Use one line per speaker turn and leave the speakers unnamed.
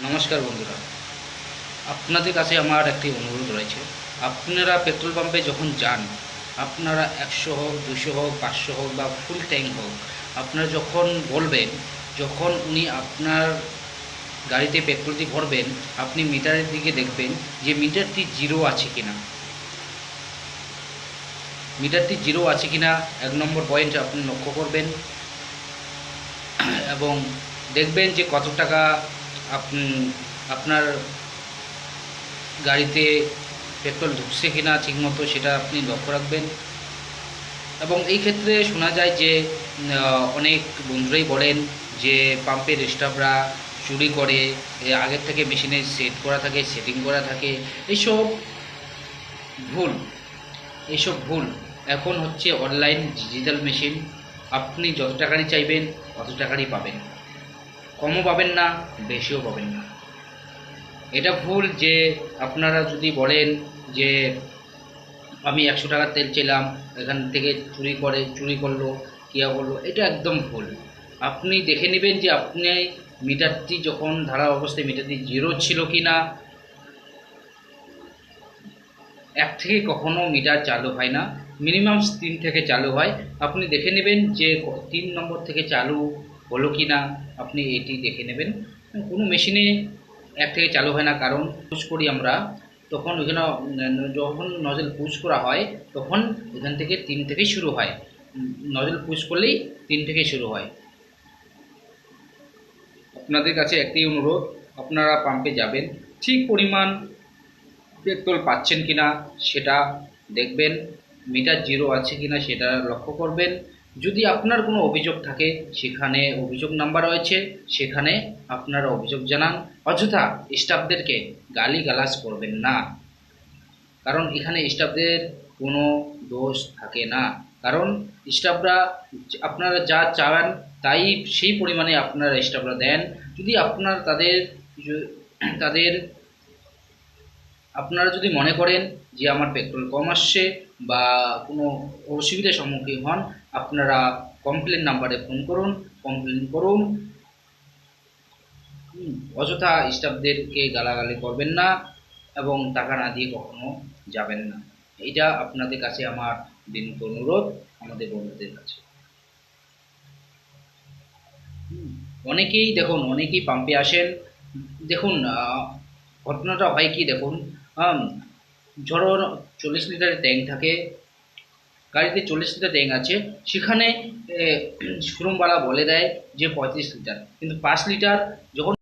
নমস্কার বন্ধুরা, আপনাদের কাছে আমার একটি অনুরোধ রয়েছে। আপনারা পেট্রোল পাম্পে যখন যান, আপনারা 100 হোক, 200 হোক, 500 হোক বা ফুল ট্যাঙ্ক হোক, আপনারা যখন বলবেন, যখন উনি আপনার গাড়িতে পেট্রোলটি ভরবেন, আপনি মিটারের দিকে দেখবেন যে মিটারটি জিরো আছে কিনা। মিটারটি জিরো আছে কিনা 1 নম্বর পয়েন্ট আপনি লক্ষ্য করবেন, এবং দেখবেন যে কত টাকা আপনার গাড়িতে পেট্রোল ঢুকছে কিনা ঠিকমতো, সেটা আপনি লক্ষ্য রাখবেন। এবং এই ক্ষেত্রে শোনা যায় যে অনেক বন্ধুরাই বলেন যে পাম্পের স্টাফরা চুরি করে, আগের থেকে মেশিনে সেট করা থাকে, সেটিং করা থাকে। এইসব ভুল, এইসব ভুল। এখন হচ্ছে অনলাইন ডিজিটাল মেশিন, আপনি যত টাকারই চাইবেন তত টাকারই পাবেন, কমও পাবেন না, বেশিও পাবেন না। এটা ভুল যে আপনারা যদি বলেন যে আমি 100 টাকার তেল চাইলাম, এখান থেকে চুরি করলো, কিয়া করলো, এটা একদম ভুল। আপনি দেখে নেবেন যে আপনি মিটারটি যখন ধারা অবস্থায় মিটারটি জিরো ছিল কি না। এক থেকে কখনো মিটার চালু হয় না, মিনিমাম 3 থেকে চালু হয়। আপনি দেখে নেবেন যে 3 নম্বর থেকে চালু হলো কি না, আপনি এটি দেখে নেবেন। কোনো মেশিনে 1 থেকে চালু হয় না, কারণ পুশ করি আমরা, তখন ওইখানে যখন নজল পুশ করা হয় তখন এখান থেকে 3 থেকেই শুরু হয়। নজল পুশ করলেই 3 থেকেই শুরু হয়। আপনাদের কাছে একটি অনুরোধ, আপনারা পাম্পে যাবেন, ঠিক পরিমাণ পেট্রোল পাচ্ছেন কিনা সেটা দেখবেন, মিটার জিরো আছে কিনা সেটা লক্ষ্য করবেন। যদি আপনার কোনো অভিযোগ থাকে, সেখানে অভিযোগ নাম্বার রয়েছে, সেখানে আপনারা অভিযোগ জানান। অযথা স্টাফদেরকে গালিগালাজ করবেন না, কারণ এখানে স্টাফদের কোনো দোষ থাকে না। কারণ স্টাফরা আপনারা যা চান তাই সেই পরিমাণে আপনারা স্টাফরা দেন। যদি আপনার তাদের আপনারা যদি মনে করেন যে আমার পেট্রোল কম আসছে বা কোনো অসুবিধার সম্মুখীন হন, আপনারা কমপ্লেন নাম্বারে ফোন করুন, কমপ্লেন করুন। অযথা স্টাফদেরকে গালাগালি করবেন না এবং টাকা না দিয়ে কখনো যাবেন না। এটা আপনাদের কাছে আমার বিনীত অনুরোধ, আমাদের বন্ধুদের কাছে। অনেকেই দেখুন, অনেকেই পাম্পে আসেন। দেখুন, ঘটনাটা হয় কি দেখুন, ধরুন 40 লিটারের ট্যাঙ্ক থাকে, গাড়িতে 40 লিটার ট্যাঙ্ক আছে, সেখানে শোরুমওয়ালা বলে দেয় যে 35 লিটার, কিন্তু 5 লিটার যখন